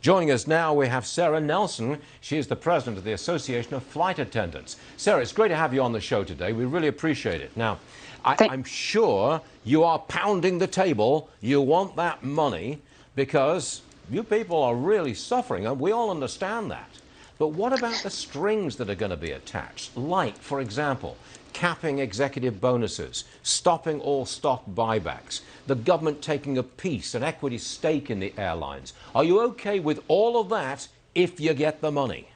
Joining us now, we have Sarah Nelson. She is the president of the Association of Flight Attendants. Sarah, it's great to have you on the show today. We really appreciate it. Now, I'm sure you are pounding the table. You want that money because you people are really suffering, and we all understand that. But what about the strings that are going to be attached? Like, for example, capping executive bonuses, stopping all stock buybacks, the government taking a piece, an equity stake in the airlines. Are you okay with all of that if you get the money?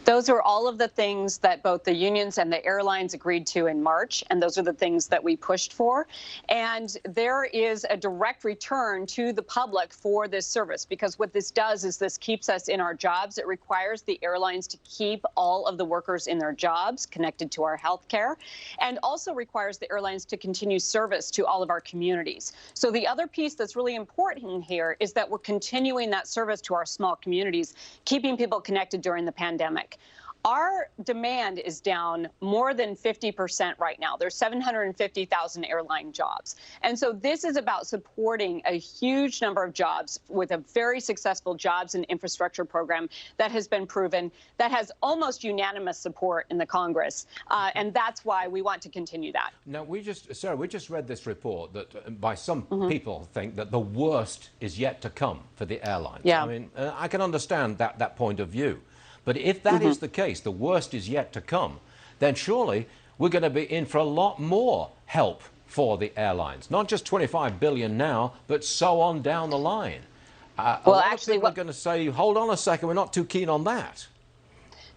Those are all of the things that both the unions and the airlines agreed to in March, and those are the things that we pushed for. And there is a direct return to the public for this service, because what this does is this keeps us in our jobs. It requires the airlines to keep all of the workers in their jobs connected to our health care, and also requires the airlines to continue service to all of our communities. So the other piece that's really important here is that we're continuing that service to our small communities, keeping people connected during the pandemic. Our demand is down more than 50% right now. There's 750,000 airline jobs. And so this is about supporting a huge number of jobs with a very successful jobs and infrastructure program that has been proven, that has almost unanimous support in the Congress. And that's why we want to continue that. Now, Sarah, we just read this report that by some people think that the worst is yet to come for the airlines. Yeah. I mean, I can understand that point of view. But if that is the case, the worst is yet to come, then surely we're going to be in for a lot more help for the airlines. Not just $25 billion now, but so on down the line. Well, actually, we're going to say, hold on a second, we're not too keen on that.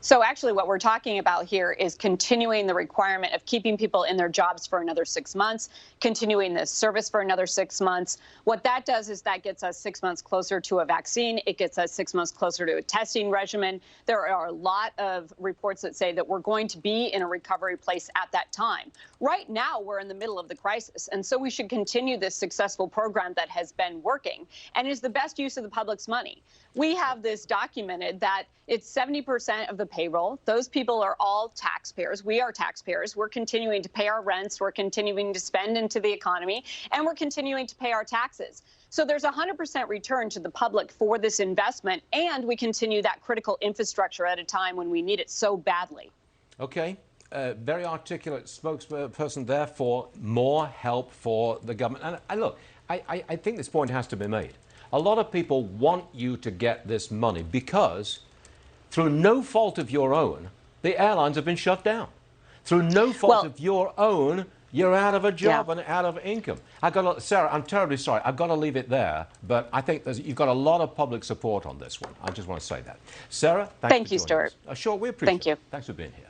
So actually what we're talking about here is continuing the requirement of keeping people in their jobs for another 6 months, continuing this service for another 6 months. What that does is that gets us 6 months closer to a vaccine. It gets us 6 months closer to a testing regimen. There are a lot of reports that say that we're going to be in a recovery place at that time. Right now, we're in the middle of the crisis, and so we should continue this successful program that has been working and is the best use of the public's money. We have this documented that it's 70% of the payroll. Those people are all taxpayers. We are taxpayers. We're continuing to pay our rents. We're continuing to spend into the economy, and we're continuing to pay our taxes. So there's 100% return to the public for this investment, and we continue that critical infrastructure at a time when we need it so badly. Okay. Very articulate spokesperson there for more help for the government. And look, I think this point has to be made. A lot of people want you to get this money because, through no fault of your own, the airlines have been shut down. Through no fault of your own, you're out of a job and out of income. Sarah, I'm terribly sorry. I've got to leave it there, but I think you've got a lot of public support on this one. I just want to say that. Sarah, thank you, Stuart. Sure, we appreciate it. Thank you. Thanks for being here.